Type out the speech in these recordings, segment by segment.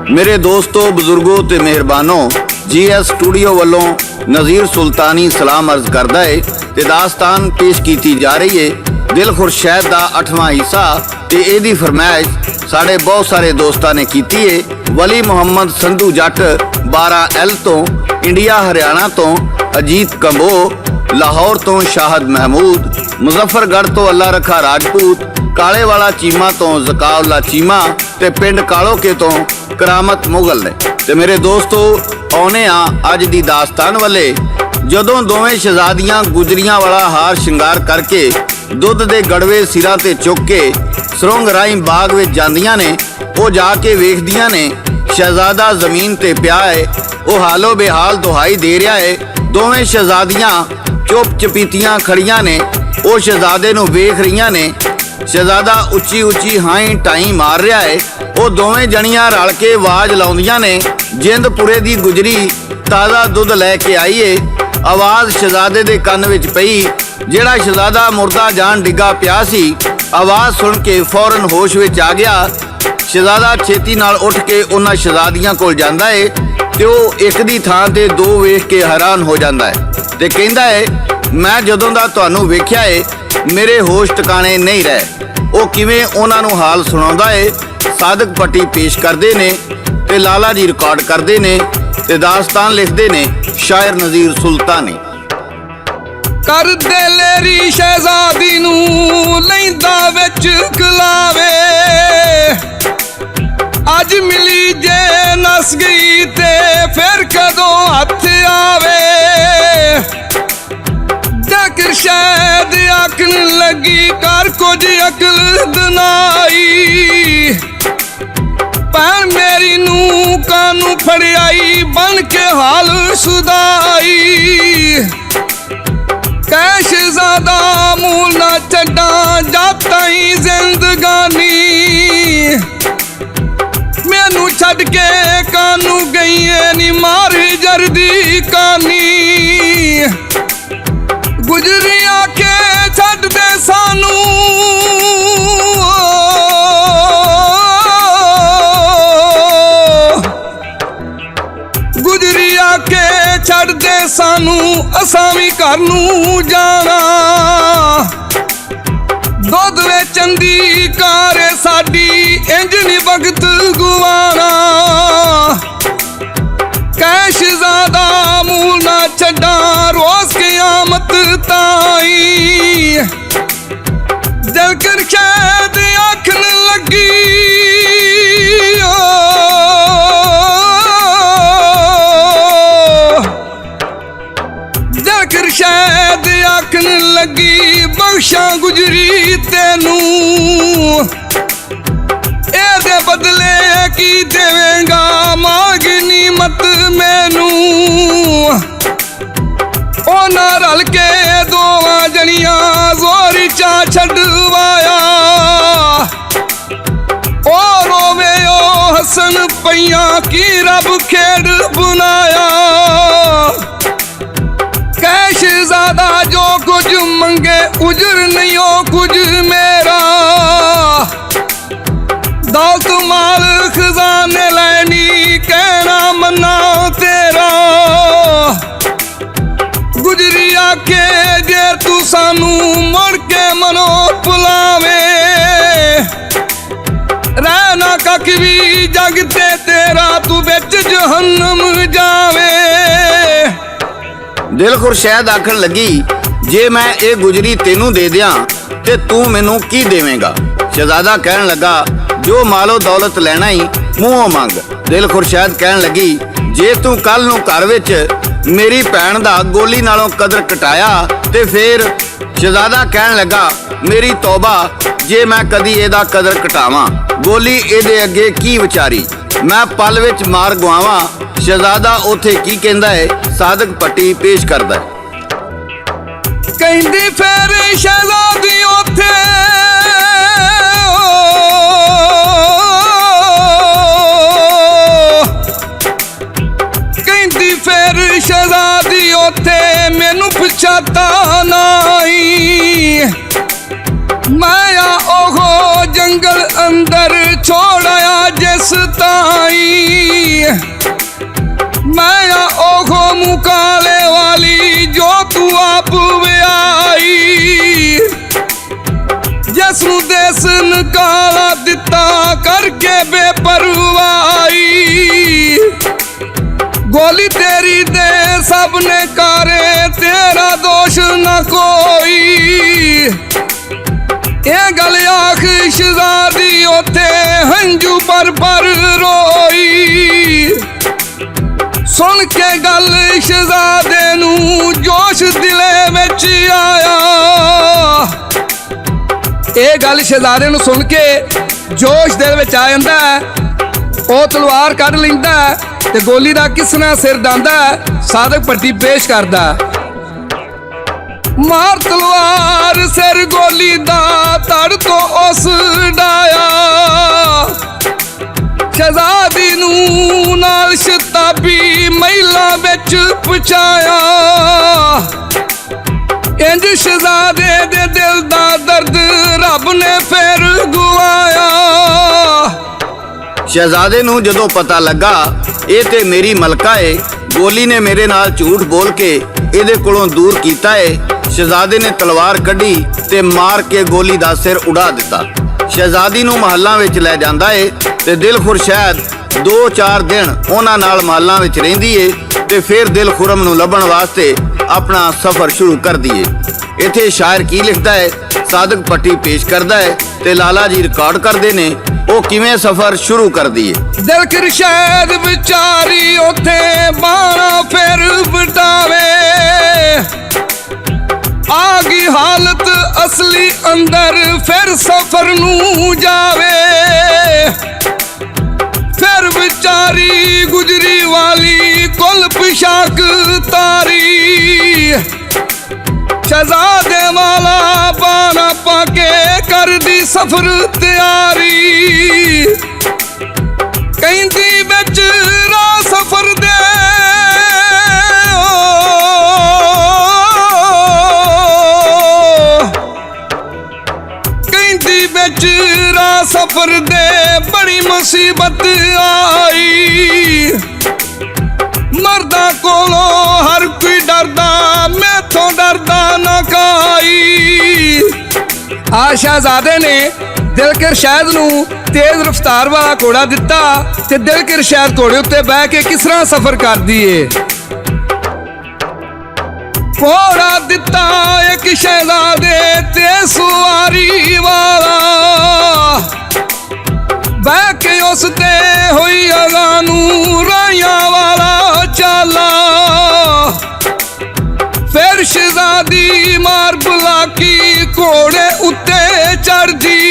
मेरे दोस्तों, बुजुर्गों ते मेहरबानों, GS स्टूडियो वालों नज़ीर सुल्तानी सलाम अर्ज करदा है ते दास्तान पेश की जा रही है दिल खुरशैद का 8वां हिस्सा ते एदी फरमाइश साढ़े बहुत सारे दोस्तों ने की है। वली मुहम्मद संधू जट 12L तो, इंडिया हरियाणा तो अजीत कंबो, लाहौर तो शाहद महमूद, मुजफ्फरगढ़ तो अल्लाह रखा राजपूत, काले वाला चीमा तो जकाउल्ला चीमा ते पिंड कालोके तो करामत मुगल ने। ते मेरे दोस्तों, आने अज दी दास्तान वाले। जदों दोवें शहजादियां गुजरियां वाला हार शिंगार करके दुध दे गड़वे सिरां ते चुक के सुरंग राही बाग विच जांदियां ने, वो जाके वेखदियां ने शहजादा जमीन ते पिया है, वो हालो बेहाल दुहाई दे रहा है। दोवें शहजादियां चुप चपीतियां खड़ियां ने, वो शहजादे नूं वेख रहीआं ने। शहजादा उच्ची उच्ची हाई टाई मार रहा है। वो दोवें जणियां रल के आवाज लाउंदियां ने, जिंदपुरे दी गुजरी ताज़ा दुध लैके आई है। आवाज़ शहजादे दे कन विच पई, जिहड़ा शहजादा मुर्दा जान डिग्गा पिया सी। आवाज़ सुन के फौरन होश विच आ गया। शहजादा छेती नाल उठ के उन्हां शहजादियां कोल जांदा है ते वो एक दी थां ते दो वेख के हैरान हो जांदा है ते कहंदा है, मैं जदों दा तुहानूं वेख्या है मेरे होश ठिकाने नहीं रहे। वो किवें उन्हां नूं हाल सुणाउंदा है। सादक पट्टी पेश करते ने ते लाला जी रिकॉर्ड करते ने ते दास्तान लिखते ने शायर नज़ीर सुल्तानी। कर दे लेरी शहजादी नूं लैंदा विच कलावे, अज मिली जे नस गई ते फिर कदों हथ आवे। जाकर शायद आखन लगी कर कुछ अकल दनाई, भैन मेरी नूं कानू फड़ियाई बन के हाल सुदाई। कै शहजादा मूल ना छड्डा जाता ही जिंदगानी, मैनू छड्ड के कानू गई है नी मार जरदी कानी। गुजरिया के छड्ड दे सानू छड़ दे सानू, असां भी घर नूं जाना। दुध वेचन दी कार साडी इंज नी वक्त गुवाना। कै शहजादा मूल ना छड्डा रोज क़यामत ताई। दिल कर शायद आखन लगी, शायद आखन लगी बख्शा गुजरी तेनू, एदे बदले की देवेगा मांगनी मत मैनू। ओ ना रल के दोवां जनियां जोरी चा छडवाया, ओ रोवे ओ हसन पईयां की रब खेड़ बुनाया। शहजादा जो कुछ मंगे उजर नहीं हो कुछ मेरा, दौलत माल खजाने लैनी कहना मना तेरा। गुजरिया के जे तू सानू मुड़ के मनो पुलावे, रहना कख भी जगते तेरा तू बिच जहन्नम जावे। दिल खुरशैद आखन लगी, जे मैं ये गुजरी तेनू दे दियां ते तू मैनू की देवेगा। शहजादा कहन लगा, जो मालो दौलत लेना ही मूहों मंग। दिल खुरशैद कहन लगी, जे तू कल नूं घर विच मेरी भैन दा गोली नालों कदर कटाया ते फिर। शहजादा कहन लगा, मेरी तौबा जे मैं कदी एदा कदर कटावां। गोली एदे अगे की विचारी, मैं पल विच मार गवावां। शहजादा उथे की कहंदा है, सादक पट्टी पेश करदा है। कहंदी फिर शहजादी उथे कहंदी फिर शहजादी उथे मैनू पछाता नहीं। जंगल अंदर छोड़ाया जिस ताई मैं ओखो मुकाले वाली जो तू आप व्याई जिसनू देस निकाला दिता करके बेपरवाही गोली तेरी दे सबने कारे तेरा दोष न कोई ये गल आख शहजादी उथे हंजू पर रोई सुन के गल शहजादे नू जोश दिले विच आया ये गल शहजादे नू सुन के जोश दिल विच आ जांदा ਉਹ तलवार कढ़ लैंदा ते गोली दा किसना सिर डांदा साधक पट्टी पेश करदा मार तलवार सिर गोली दा धड़ तो उस डाया शहजादी नू नाल शताबी महिला विच पहुंचाया इंज शहजादे दे दिल दा दर्द रब ने फिर गवाया शहजादे नू जदों पता लगा ये ते मेरी मलका है गोली ने मेरे नाल झूठ बोल के इहदे कोलों दूर कीता है शहजादे ने तलवार कढ़ी ते मार के गोली दा सिर उड़ा दिता शहजादी नू महलां विच लै जांदा है ते दिल खुरशैद 2-4 दिन उन्हां नाल महलां विच रहिंदी है ते फिर दिल खुरम नू लभण वास्ते अपना सफर शुरू कर दिए इत्थे शायर की लिखदा है साधक पट्टी पेश करदा है ते लाला जी रिकॉर्ड करदे ने ਉਹ ਕਿਵੇਂ ਸਫ਼ਰ ਸ਼ੁਰੂ ਕਰਦੀ ਏ ਦਿਲ ਕਿਰਸ਼ੈਦ ਵਿਚਾਰੀ ਉਥੇ ਬਾਣਾ ਫਿਰ ਬਟਾਵੇ ਆ ਗਈ ਹਾਲਤ ਅਸਲੀ ਅੰਦਰ ਫਿਰ ਸਫ਼ਰ ਨੂੰ ਜਾਵੇ ਫਿਰ ਵਿਚਾਰੀ ਗੁਜਰੀ ਵਾਲੀ ਕੁਲ ਪਿਸ਼ਾਕ ਤਾਰੀ शहजादे वाला बाना पाके कर दी सफर तैयारी कहती बिच राह सफर दे कहती बिच राह सफर दे बड़ी मुसीबत आई मर्दा कोलो हर कोई डरदा मैथों डरदा ना काई आ शहजादे ने दिलकर शहद नू तेज रफ्तार वाला घोड़ा दिता ते दिलकर शहद घोड़े उत्ते बह के किस तरह सफर कर दिए घोड़ा दिता एक शहजादे ते सवारी वाला बह के उस ते होई अगानू राया वाला चाला फिर शहजादी मार बुलाकी घोड़े उत्ते चढ़ दी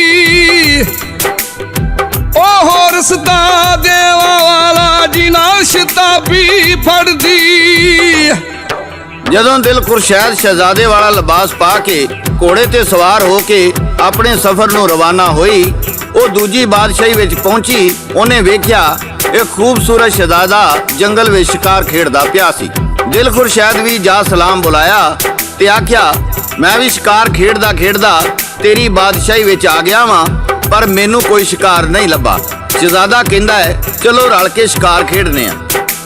ओह रसदा देवा वाला जिना शताबी फड़ दी ਜਦੋਂ ਦਿਲ ਖੁਰਸ਼ੈਦ ਸ਼ਹਿਜ਼ਾਦੇ ਵਾਲਾ ਲਿਬਾਸ ਪਾ ਕੇ ਘੋੜੇ ਤੇ ਸਵਾਰ ਹੋ ਕੇ ਆਪਣੇ ਸਫ਼ਰ ਨੂੰ ਰਵਾਨਾ ਹੋਈ ਉਹ ਦੂਜੀ ਬਾਦਸ਼ਾਹੀ ਵਿੱਚ ਪਹੁੰਚੀ ਉਹਨੇ ਵੇਖਿਆ ਇੱਕ ਖੂਬਸੂਰਤ ਸ਼ਹਿਜ਼ਾਦਾ ਜੰਗਲ ਵਿੱਚ ਸ਼ਿਕਾਰ ਖੇਡਦਾ ਪਿਆ ਸੀ ਦਿਲ ਖੁਰਸ਼ੈਦ ਵੀ ਜਾ ਸਲਾਮ ਬੁਲਾਇਆ ਤੇ ਆਖਿਆ ਮੈਂ ਵੀ ਸ਼ਿਕਾਰ ਖੇਡਦਾ ਖੇਡਦਾ ਤੇਰੀ ਬਾਦਸ਼ਾਹੀ ਵਿੱਚ ਆ ਗਿਆ ਵਾਂ ਪਰ ਮੈਨੂੰ ਕੋਈ ਸ਼ਿਕਾਰ ਨਹੀਂ ਲੱਭਾ ਸ਼ਹਿਜ਼ਾਦਾ ਕਹਿੰਦਾ ਹੈ ਚਲੋ ਰਲ ਕੇ ਸ਼ਿਕਾਰ ਖੇਡਨੇ ਆ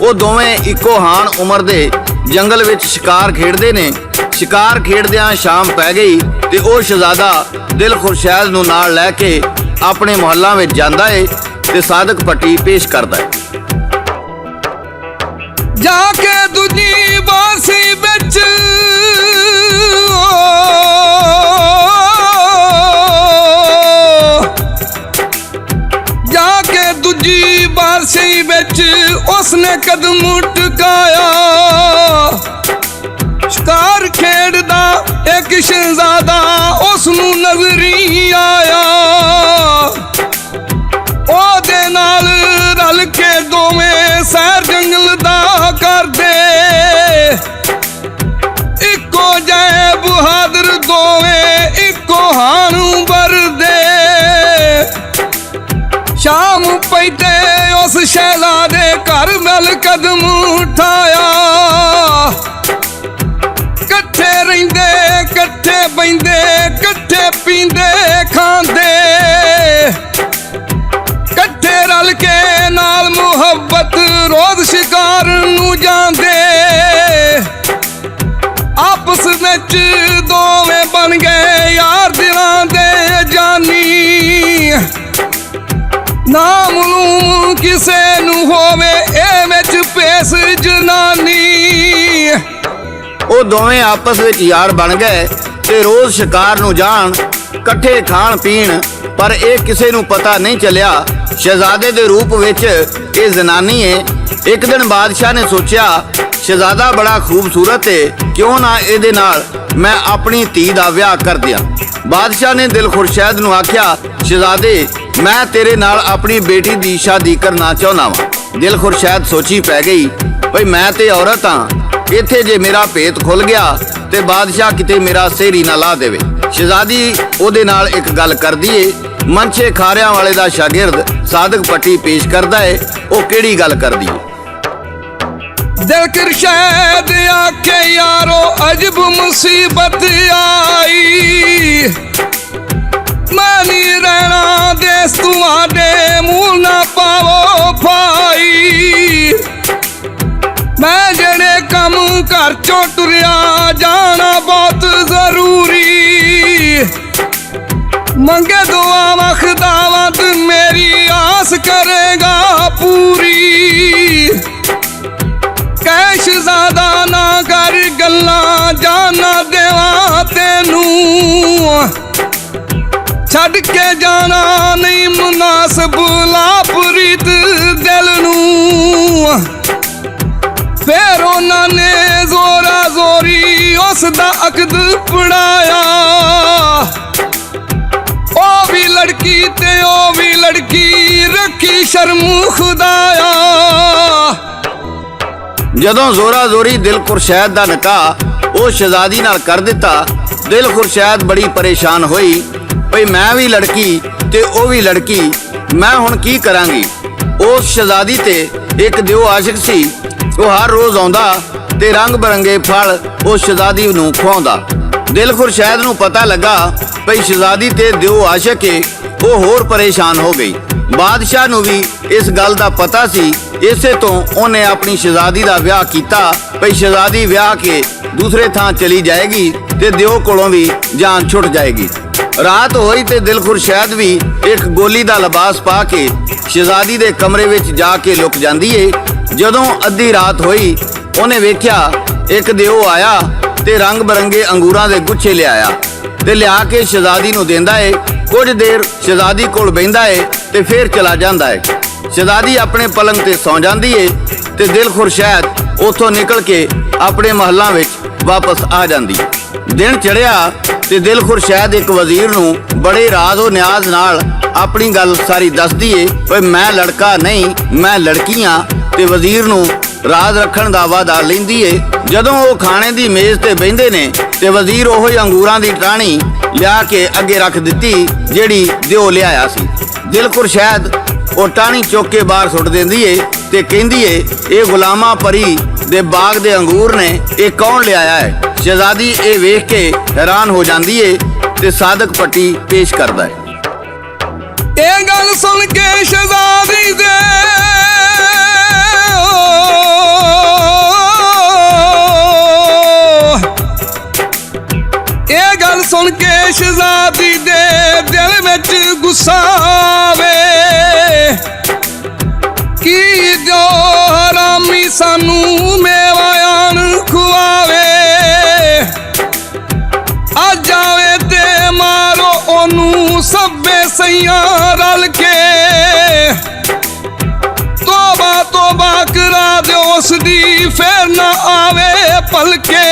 ਉਹ ਦੋਵੇਂ ਇੱਕੋ ਹਾਣ ਉਮਰ ਦੇ ਜੰਗਲ ਵਿੱਚ ਸ਼ਿਕਾਰ ਖੇਡਦੇ ਨੇ ਸ਼ਿਕਾਰ ਖੇਡਦਿਆਂ ਸ਼ਾਮ ਪੈ ਗਈ ਤੇ ਉਹ ਸ਼ਹਿਜ਼ਾਦਾ ਦਿਲ ਖੁਰਸ਼ੈਦ ਨੂੰ ਨਾਲ ਲੈ ਕੇ ਆਪਣੇ ਮੁਹੱਲਾਂ ਵਿੱਚ ਜਾਂਦਾ ਏ ਤੇ ਸਾਦਕ ਪੱਟੀ ਪੇਸ਼ ਕਰਦਾ ਹੈ ਜਾ ਕੇ ਦੂਜੀ ਬਾਸੀ ਵਿੱਚ ਜਾ ਕੇ ਦੂਜੀ ਬਾਸੀ ਵਿੱਚ ਉਸਨੇ ਕਦਮ ਟਿਕਾਇਆ ਸ਼ਿਕਾਰ ਖੇਡਦਾ ਇੱਕ ਸ਼ਹਿਜ਼ਾਦਾ ਉਸ ਨੂੰ ਨਜ਼ਰੀ ਆਇਆ ਉਹਦੇ ਨਾਲ ਰਲ ਕੇ ਦੋਵੇਂ ਸੈਰ ਜੰਗਲ ਦਾ ਕਰਦੇ ਇੱਕੋ ਜਿਹੇ ਬਹਾਦਰ ਦੋਵੇਂ ਇੱਕੋ ਹਾਣੂ ਵਰਦੇ ਸ਼ਾਮ ਪੈਂਦੇ ਉਸ ਸ਼ਹਿਜ਼ਾਦੇ ਘਰ ਵੱਲ ਕਦਮ ਉਠਾਇਆ ਇਕੱਠੇ ਰਹਿੰਦੇ ਇਕੱਠੇ ਬਹਿੰਦੇ ਇਕੱਠੇ ਪੀਂਦੇ ਖਾਂਦੇ ਵਿੱਚ ਦੋਵੇਂ ਬਣ ਗਏ ਯਾਰ ਦਿਲਾਂ ਦੇ ਜਾਨੀ। ਨਾ ਮਾਲੂਮ ਕਿਸੇ ਨੂੰ ਹੋਵੇ ਇਹ ਵਿੱਚ ਪੇਸ ਜਨਾਨੀ। ਉਹ ਦੋਵੇਂ ਆਪਸ ਵਿੱਚ ਯਾਰ ਬਣ ਗਏ ਤੇ ਰੋਜ਼ ਸ਼ਿਕਾਰ ਨੂੰ ਜਾਣ, ਇਕੱਠੇ ਖਾਣ ਪੀਣ। ਪਰ ਇਹ ਕਿਸੇ ਨੂੰ ਪਤਾ ਨਹੀਂ ਚੱਲਿਆ ਸ਼ਹਿਜ਼ਾਦੇ ਦੇ ਰੂਪ ਵਿੱਚ ਇਹ ਜ਼ਨਾਨੀ ਏ। ਇੱਕ ਦਿਨ ਬਾਦਸ਼ਾਹ ਨੇ ਸੋਚਿਆ ਸ਼ਹਿਜ਼ਾਦਾ ਬੜਾ ਖੂਬਸੂਰਤ ਏ, ਕਿਉਂ ਨਾ ਇਹਦੇ ਨਾਲ ਮੈਂ ਆਪਣੀ ਧੀ ਦਾ ਵਿਆਹ ਕਰ ਦਿਆਂ। ਬਾਦਸ਼ਾਹ ਨੇ ਦਿਲ ਖੁਰਸ਼ੈਦ ਨੂੰ ਆਖਿਆ, ਸ਼ਹਿਜ਼ਾਦੇ ਮੈਂ ਤੇਰੇ ਨਾਲ ਆਪਣੀ ਬੇਟੀ ਦੀ ਸ਼ਾਦੀ ਕਰਨਾ ਚਾਹੁੰਦਾ ਵਾਂ। ਦਿਲ ਖੁਰਸ਼ੈਦ ਸੋਚੀ ਪੈ ਗਈ, ਭਈ ਮੈਂ ਤੇ ਔਰਤ ਹਾਂ, ਇੱਥੇ ਜੇ ਮੇਰਾ ਭੇਤ ਖੁੱਲ ਗਿਆ ਤੇ ਬਾਦਸ਼ਾਹ ਕਿਤੇ ਮੇਰਾ ਸਿਰ ਹੀ ਨਾ ਲਾ ਦੇਵੇ। ਸ਼ਹਿਜ਼ਾਦੀ ਉਹਦੇ ਨਾਲ ਇੱਕ ਗੱਲ ਕਰਦੀ ਏ। ਮਨਸ਼ੇ ਖਾਰਿਆਂ ਵਾਲੇ ਦਾ ਸ਼ਾਗਿਰਦ ਸਾਦਕ ਪੱਟੀ ਪੇਸ਼ ਕਰਦਾ ਏ। ਉਹ ਕਿਹੜੀ ਗੱਲ ਕਰਦੀ ਏ? ਦਿਲ ਖੁਰਸ਼ੈਦ ਆਖੇ ਯਾਰੋ ਅਜਬ ਮੁਸੀਬਤ ਆਈ। ਮੈਂ ਨਹੀਂ ਰਹਿਣਾ ਦੇਸ ਤੁਹਾਡੇ ਮੂੰਹ ਨਾ ਪਾਵੋ ਭਾਈ। ਮੈਂ ਜਿਹੜੇ ਕੰਮ ਘਰ ਚੋਂ ਟੁਰਿਆ ਜਾਣਾ ਬਹੁਤ ਜ਼ਰੂਰੀ। ਮੰਗੇ ਦੁਆਵਾਂ ਖੁਦਾਵੰਦ ਮੇਰੀ ਆਸ ਕਰੇਗਾ ਪੂਰੀ। ਕਹਿ ਸ਼ਹਿਜ਼ਾਦਾ ਨਾ ਕਰ ਗੱਲਾਂ ਜਾਨਾ ਦੇਵਾਂ ਤੈਨੂੰ। ਛੱਡ ਕੇ ਜਾਣਾ ਨਹੀਂ ਮੁਨਾਸਬ ਲਾ ਪ੍ਰੀਤ ਦਿਲ ਨੂੰ। ਫੇਰ ਉਹਨਾਂ ਨੇ ਜ਼ੋਰਾ ਜ਼ੋਰੀ ਉਸ ਦਾ ਅਕਦ ਪੜਾਇਆ। ਉਹ ਵੀ ਲੜਕੀ ਤੇ ਉਹ ਵੀ ਲੜਕੀ ਰੱਖੀ ਸ਼ਰਮ ਖੁਦਾਇਆ। ਜਦੋਂ ਜ਼ੋਰਾ ਜ਼ੋਰੀ ਦਿਲ ਖੁਰਸ਼ੈਦ ਦਾ ਨਿਕਾਹ ਉਹ ਸ਼ਹਿਜ਼ਾਦੀ ਨਾਲ ਕਰ ਦਿੱਤਾ, ਦਿਲ ਖੁਰਸ਼ੈਦ ਬੜੀ ਪਰੇਸ਼ਾਨ ਹੋਈ, ਭਈ ਮੈਂ ਵੀ ਲੜਕੀ ਤੇ ਉਹ ਵੀ ਲੜਕੀ, ਮੈਂ ਹੁਣ ਕੀ ਕਰਾਂਗੀ। ਉਸ ਸ਼ਹਿਜ਼ਾਦੀ ਤੇ ਇੱਕ ਦਿਓ ਆਸ਼ਿਕ ਸੀ। ਉਹ ਹਰ ਰੋਜ਼ ਆਉਂਦਾ ਤੇ ਰੰਗ ਬਰੰਗੇ ਫਲ ਉਸ ਸ਼ਹਿਜ਼ਾਦੀ ਨੂੰ ਖਵਾਉਂਦਾ। ਦਿਲ ਖੁਰਸ਼ੈਦ ਨੂੰ ਪਤਾ ਲੱਗਾ ਭਈ ਸ਼ਹਿਜ਼ਾਦੀ ਤੇ ਦਿਓ ਆਸ਼ਿਕ ਏ। ਉਹ ਹੋਰ ਪਰੇਸ਼ਾਨ ਹੋ ਗਈ। ਬਾਦਸ਼ਾਹ ਨੂੰ ਵੀ ਇਸ ਗੱਲ ਦਾ ਪਤਾ ਸੀ। ਇਸੇ ਤੋਂ ਉਹਨੇ ਆਪਣੀ ਸ਼ਹਿਜ਼ਾਦੀ ਦਾ ਵਿਆਹ ਕੀਤਾ ਭਈ ਸ਼ਹਿਜ਼ਾਦੀ ਵਿਆਹ ਕੇ ਦੂਸਰੇ ਥਾਂ ਚਲੀ ਜਾਏਗੀ ਤੇ ਦਿਓ ਕੋਲੋਂ ਵੀ ਜਾਨ ਛੁੱਟ ਜਾਏਗੀ। ਰਾਤ ਹੋਈ ਤੇ ਦਿਲ ਖੁਰਸ਼ੈਦ ਵੀ ਇੱਕ ਗੋਲੀ ਦਾ ਲਿਬਾਸ ਪਾ ਕੇ ਸ਼ਹਿਜ਼ਾਦੀ ਦੇ ਕਮਰੇ ਵਿੱਚ ਜਾ ਕੇ ਲੁਕ ਜਾਂਦੀ ਏ। ਜਦੋਂ ਅੱਧੀ ਰਾਤ ਹੋਈ ਉਹਨੇ ਵੇਖਿਆ ਇੱਕ ਦਿਓ ਆਇਆ ਤੇ ਰੰਗ ਬਰੰਗੇ ਅੰਗੂਰਾਂ ਦੇ ਗੁੱਛੇ ਲਿਆਇਆ ਤੇ ਲਿਆ ਕੇ ਸ਼ਹਿਜ਼ਾਦੀ ਨੂੰ ਦਿੰਦਾ ਏ। ਕੁਝ ਦੇਰ ਸ਼ਹਿਜ਼ਾਦੀ ਕੋਲ ਬਹਿੰਦਾ ਏ ਤੇ ਫਿਰ ਚਲਾ ਜਾਂਦਾ ਏ। ਸ਼ਹਿਜ਼ਾਦੀ ਆਪਣੇ ਪਲੰਗ ਤੇ ਸੌਂ ਜਾਂਦੀ ਏ ਤੇ ਦਿਲ ਖੁਰਸ਼ੈਦ ਉੱਥੋਂ ਨਿਕਲ ਕੇ ਆਪਣੇ ਮਹੱਲਾਂ ਵਿੱਚ ਵਾਪਸ ਆ ਜਾਂਦੀ। ਦਿਨ ਚੜ੍ਹਿਆ ਤੇ ਦਿਲ ਖੁਰਸ਼ੈਦ ਇੱਕ ਵਜ਼ੀਰ ਨੂੰ ਬੜੇ ਰਾਜ਼ੋ ਨਿਆਜ਼ ਨਾਲ ਆਪਣੀ ਗੱਲ ਸਾਰੀ ਦੱਸਦੀ ਏ, ਓਏ ਮੈਂ ਲੜਕਾ ਨਹੀਂ ਮੈਂ ਲੜਕੀ ਆਂ। ਤੇ ਵਜ਼ੀਰ ਨੂੰ ਰਾਜ਼ ਰੱਖਣ ਦਾ ਵਾਅਦਾ ਲੈਂਦੀ ਏ। ਜਦੋਂ ਉਹ ਖਾਣੇ ਦੀ ਮੇਜ਼ ਤੇ ਬਹਿੰਦੇ ਨੇ ਤੇ ਵਜ਼ੀਰ ਉਹੋ ਹੀ ਅੰਗੂਰਾਂ ਦੀ ਟਾਹਣੀ ਲਿਆ ਕੇ ਅੱਗੇ ਰੱਖ ਦਿੱਤੀ ਜਿਹੜੀ ਦਿਓ ਲਿਆਇਆ ਸੀ। ਦਿਲ ਖੁਰਸ਼ੈਦ ਉਹ ਟਾਹਣੀ ਚੁੱਕ ਕੇ ਬਾਹਰ ਸੁੱਟ ਦਿੰਦੀ ਏ ਤੇ ਕਹਿੰਦੀ ਏ, ਇਹ ਗੁਲਾਮਾਂ ਪਰੀ ਦੇ ਬਾਗ ਦੇ ਅੰਗੂਰ ਨੇ, ਇਹ ਕੌਣ ਲਿਆਇਆ ਹੈ। ਸ਼ਹਿਜ਼ਾਦੀ ਇਹ ਵੇਖ ਕੇ ਹੈਰਾਨ ਹੋ ਜਾਂਦੀ ਏ ਤੇ ਸਾਦਕ ਪੱਟੀ ਪੇਸ਼ ਕਰਦਾ ਹੈ। ਇਹ ਗੱਲ ਸੁਣ ਕੇ ਸ਼ਹਿਜ਼ਾਦੀ ਦੇ ਸੁਣ ਕੇ ਸ਼ਹਿਜ਼ਾਦੀ ਦੇ ਦਿਲ ਵਿੱਚ ਗੁੱਸਾ ਆਵੇ। ਕੀ ਜੋ ਹਰਾਮੀ ਸਾਨੂੰ ਮੇਵਾਇਆਂ ਖੁਆਵੇ। ਆ ਜਾਵੇ ਤੇ ਮਾਰੋ ਉਹਨੂੰ ਸਭੇ ਸਈਆਂ ਰਲ ਕੇ। ਤੋਬਾ ਤੋਬਾ ਕਰਾ ਦਿਓ ਉਸ ਦੀ ਫੇਰ ਨਾ ਆਵੇ ਭਲਕੇ।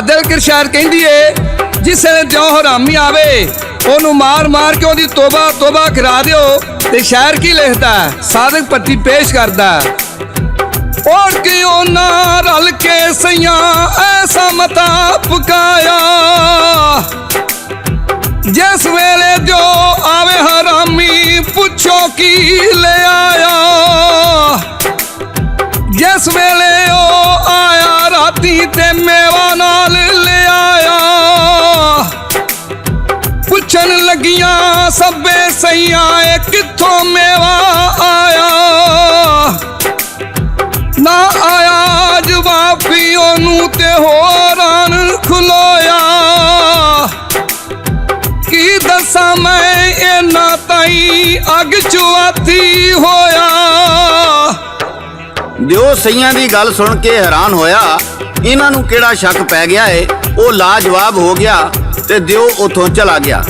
ਦਿਲ ਖੁਰਸ਼ੈਦ ਕਹਿੰਦੀ ਏ ਜਿਸ ਵੇਲੇ ਜੋ ਹਰਾਮੀ ਆਵੇ ਉਹਨੂੰ ਮਾਰ ਮਾਰ ਕੇ ਉਹਦੀ ਤੋਬਾ ਤੋਬਾ ਕਰਾ ਦਿਓ। ਤੇ ਸ਼ਾਇਰ ਕੀ ਲਿਖਦਾ, ਸਾਦਕ ਪੱਟੀ ਪੇਸ਼ ਕਰਦਾ, ਔਰ ਕਿ ਉਹਨਾਂ ਰਲ ਕੇ ਸਈਆਂ ਐਸਾ ਮਤਾ ਪਕਾਇਆ। ਜਿਸ ਵੇਲੇ ਜੋ ਆਵੇ ਹਰਾਮੀ ਪੁੱਛੋ ਕੀ ਲੈ ਆਇਆ। ਜਿਸ ਵੇਲੇ ਉਹ ਆਇਆ ਰਾਤੀ ਤੇ ਮੇਵਾ ਨਾਲ ਲੈ ਆਇਆ। ਪੁੱਛਣ ਲੱਗੀਆਂ ਸਭੇ ਸਈਆਂ ਇਹ ਕਿੱਥੋਂ ਮੇਵਾ ਆਇਆ। ਨਾ ਆਇਆ ਜਵਾਬੀ ਉਹਨੂੰ ਤੇ ਹੋਰਾਂ ਖਲੋਇਆ। ਕੀ ਦੱਸਾਂ ਮੈਂ ਇਹਨਾਂ ਤਾਈਂ ਅੱਗ ਚੁਆਤੀ ਹੋਇਆ। ਦਿਓ ਸਈਆਂ ਦੀ ਗੱਲ ਸੁਣ ਕੇ ਹੈਰਾਨ ਹੋਇਆ। ਇਹਨਾਂ ਨੂੰ ਕਿਹੜਾ ਸ਼ੱਕ ਪੈ ਗਿਆ ਏ। ਉਹ ਲਾਜਵਾਬ ਹੋ ਗਿਆ ਤੇ ਦਿਓ ਉਥੋਂ ਚਲਾ ਗਿਆ।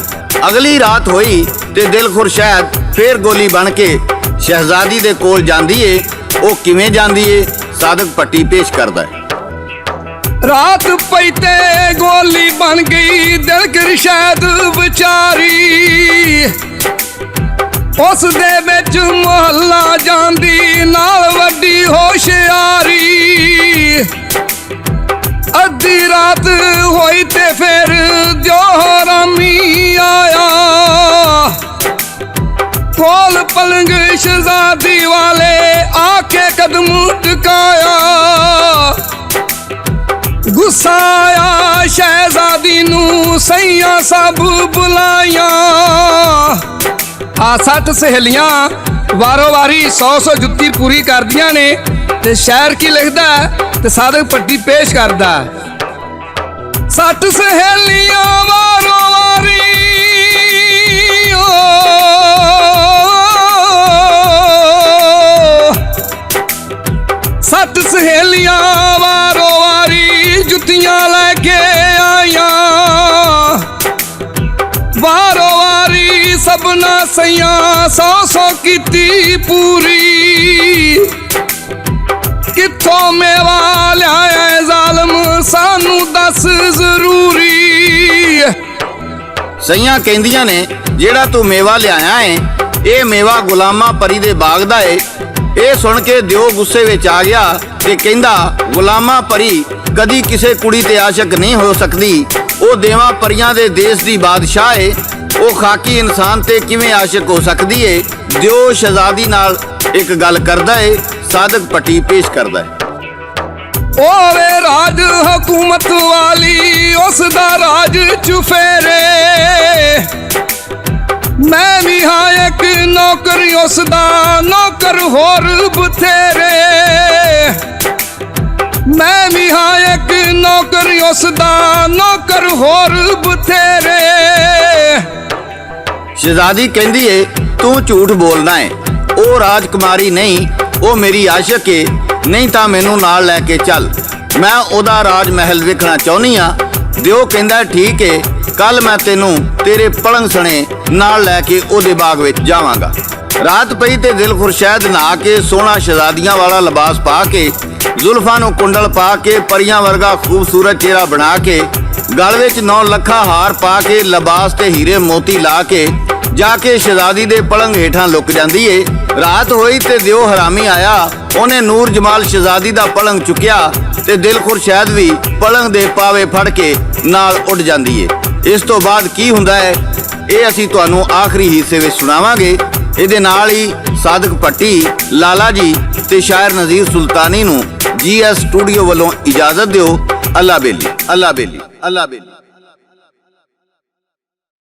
ਅਗਲੀ ਰਾਤ ਹੋਈ ਤੇ ਦਿਲ ਖੁਰਸ਼ੈਦ ਫੇਰ ਗੋਲੀ ਬਣ ਕੇ ਸ਼ਹਿਜ਼ਾਦੀ ਦੇ ਕੋਲ ਜਾਂਦੀ ਏ। ਉਹ ਕਿਵੇਂ ਜਾਂਦੀ ਏ, ਸਾਦਕ ਪੱਟੀ ਪੇਸ਼ ਕਰਦਾ ਹੈ। ਰਾਤ ਪਈ ਤੇ ਗੋਲੀ ਬਣ ਗਈ ਦਿਲ ਖੁਰਸ਼ੈਦ ਵਿਚਾਰੀ। ਉਸ ਦੇ ਵਿੱਚ ਮੁਹੱਲਾ ਜਾਂਦੀ ਨਾਲ ਵੱਡੀ ਹੋਸ਼ਿਆਰੀ। ਅੱਧੀ ਰਾਤ ਹੋਈ ਤੇ ਫਿਰ ਦਿਓ ਹਰਾਮੀ ਆਇਆ। ਕੋਲ ਪਲੰਗ ਸ਼ਹਿਜ਼ਾਦੀ ਵਾਲੇ ਆ ਕੇ ਕਦਮ ਟਿਕਾਇਆ। ਗੁੱਸਾ ਆਇਆ ਸ਼ਹਿਜ਼ਾਦੀ ਨੂੰ ਸਈਆਂ ਸਭ ਬੁਲਾਈਆਂ। ਆ 60 ਸਹੇਲੀਆਂ ਵਾਰੋ ਵਾਰੀ 100 ਜੁੱਤੀ ਪੂਰੀ ਕਰਦੀਆਂ ਨੇ ਤੇ ਸ਼ਾਇਰ ਕੀ ਲਿਖਦਾ ਤੇ ਸਾਦਕ ਪੱਟੀ ਪੇਸ਼ ਕਰਦਾ। 60 ਸਹੇਲੀਆਂ ਵਾਰੋ ਵਾਰੀ 60 ਸਹੇਲੀਆਂ ਵਾਰੋ ਵਾਰੀ ਜੁੱਤੀਆਂ ਲੈ ਕੇ ਆਈਆਂ। ਵਾਰੋ ਵਾਰੀ ਸਭਨਾ ਸਈਆਂ 100 ਕੀਤੀ ਪੂਰੀ। ਕਿੱਥੋਂ ਮੇਵਾ ਲਿਆਇਆ ਜ਼ਾਲਮ ਸਾਨੂੰ ਦੱਸ ਜ਼ਰੂਰੀ। ਸਈਆਂ ਕਹਿੰਦੀਆਂ ਨੇ ਜਿਹੜਾ ਤੂੰ ਮੇਵਾ ਲਿਆਇਆ ਏ ਇਹ ਮੇਵਾ ਗੁਲਾਮਾਂ ਪਰੀ ਦੇ ਬਾਗ ਦਾ ਏ। ਇਹ ਸੁਣ ਕੇ ਦਿਓ ਗੁੱਸੇ ਵਿੱਚ ਆ ਗਿਆ ਤੇ ਕਹਿੰਦਾ ਗੁਲਾਮਾਂ ਪਰੀ ਕਦੀ ਕਿਸੇ ਕੁੜੀ ਤੇ ਆਸ਼ਕ ਨਹੀਂ ਹੋ ਸਕਦੀ। ਉਹ ਦੇਵਾਂ ਪਰੀਆਂ ਦੇ ਦੇਸ਼ ਦੀ ਬਾਦਸ਼ਾਹ ਏ। ਉਹ ਖਾਕੀ ਇਨਸਾਨ ਤੇ ਕਿਵੇਂ ਆਸ਼ਕ ਹੋ ਸਕਦੀ ਏ। ਦਿਓ ਸ਼ਹਿਜ਼ਾਦੀ ਨਾਲ ਇੱਕ ਗੱਲ ਕਰਦਾ ਏ, ਸਾਦਕ ਪੱਟੀ ਪੇਸ਼ ਕਰਦਾ ਹੈ। ਓਵੇ ਰਾਜ ਹਕੂਮਤ ਵਾਲੀ ਉਸ ਦਾ ਰਾਜ ਚੁਫੇਰੇ। ਮੈਂ ਵੀ ਹਾਂ ਇੱਕ ਨੌਕਰ ਉਸ ਦਾ ਨੌਕਰ ਹੋਰ ਬਥੇਰੇ। ਮੈਂ ਵੀ ਹਾਂ ਇੱਕ ਨੌਕਰ ਉਸ ਦਾ ਨੌਕਰ ਹੋਰ ਬਥੇਰੇ। ਸ਼ਹਿਜ਼ਾਦੀ ਕਹਿੰਦੀ ਏ ਤੂੰ ਝੂਠ ਬੋਲਦਾ ਏ। ਉਹ ਰਾਜਕੁਮਾਰੀ ਨਹੀਂ, ਉਹ ਮੇਰੀ ਆਸ਼ਕ ਏ। ਨਹੀਂ ਤਾਂ ਮੈਨੂੰ ਨਾਲ ਲੈ ਕੇ ਚੱਲ, ਮੈਂ ਉਹਦਾ ਰਾਜ ਮਹਿਲ ਵੇਖਣਾ ਚਾਹੁੰਦੀ ਆ। ਦਿਓ ਕਹਿੰਦਾ ਠੀਕ ਏ, ਕੱਲ ਮੈਂ ਤੈਨੂੰ ਤੇਰੇ ਪਲੰਗ ਸਣੇ ਨਾਲ ਲੈ ਕੇ ਉਹਦੇ ਬਾਗ ਵਿੱਚ ਜਾਵਾਂਗਾ। ਰਾਤ ਪਈ ਤੇ ਦਿਲ ਖੁਰਸ਼ੈਦ ਨਹਾ ਕੇ ਸੋਹਣਾ ਸ਼ਹਿਜ਼ਾਦੀਆਂ ਵਾਲਾ ਲਿਬਾਸ ਪਾ ਕੇ ਜ਼ੁਲਫਾਂ ਨੂੰ ਕੁੰਡਲ ਪਾ ਕੇ ਪਰੀਆਂ ਵਰਗਾ ਖੂਬਸੂਰਤ ਚਿਹਰਾ ਬਣਾ ਕੇ ਗਲ ਵਿੱਚ 9 ਲੱਖਾਂ ਹਾਰ ਪਾ ਕੇ ਲਿਬਾਸ ਤੇ ਹੀਰੇ ਮੋਤੀ ਲਾ ਕੇ ਜਾ ਕੇ ਸ਼ਹਿਜ਼ਾਦੀ ਦੇ ਪਲੰਗ ਹੇਠਾਂ ਲੁਕ ਜਾਂਦੀ ਏ। ਰਾਤ ਹੋਈ ਤੇ ਦਿਓ ਹਰਾਮੀ ਆਇਆ। ਉਹਨੇ ਨੂਰ ਜਮਾਲ ਸ਼ਹਿਜ਼ਾਦੀ ਦਾ ਪਲੰਗ ਚੁੱਕਿਆ ਤੇ ਦਿਲ ਖੁਰਸ਼ੈਦ ਵੀ ਪਲੰਗ ਦੇ ਪਾਵੇ ਫੜ ਕੇ ਨਾਲ ਉੱਡ ਜਾਂਦੀ ਏ। ਇਸ ਤੋਂ ਬਾਅਦ ਕੀ ਹੁੰਦਾ ਹੈ ਇਹ ਅਸੀਂ ਤੁਹਾਨੂੰ ਆਖਰੀ ਹਿੱਸੇ ਵਿੱਚ ਸੁਣਾਵਾਂਗੇ। ਇਹਦੇ ਨਾਲ ਹੀ ਸਾਦਕ ਪੱਟੀ, ਲਾਲਾ ਜੀ ਤੇ ਸ਼ਾਇਰ ਨਜ਼ੀਰ ਸੁਲਤਾਨੀ ਨੂੰ GS ਸਟੂਡੀਓ ਵੱਲੋਂ ਇਜਾਜ਼ਤ ਦਿਓ। ਅੱਲਾ ਬੇਲੀ, ਅੱਲਾ ਬੇਲੀ, ਅੱਲਾ ਬੇਲੀ।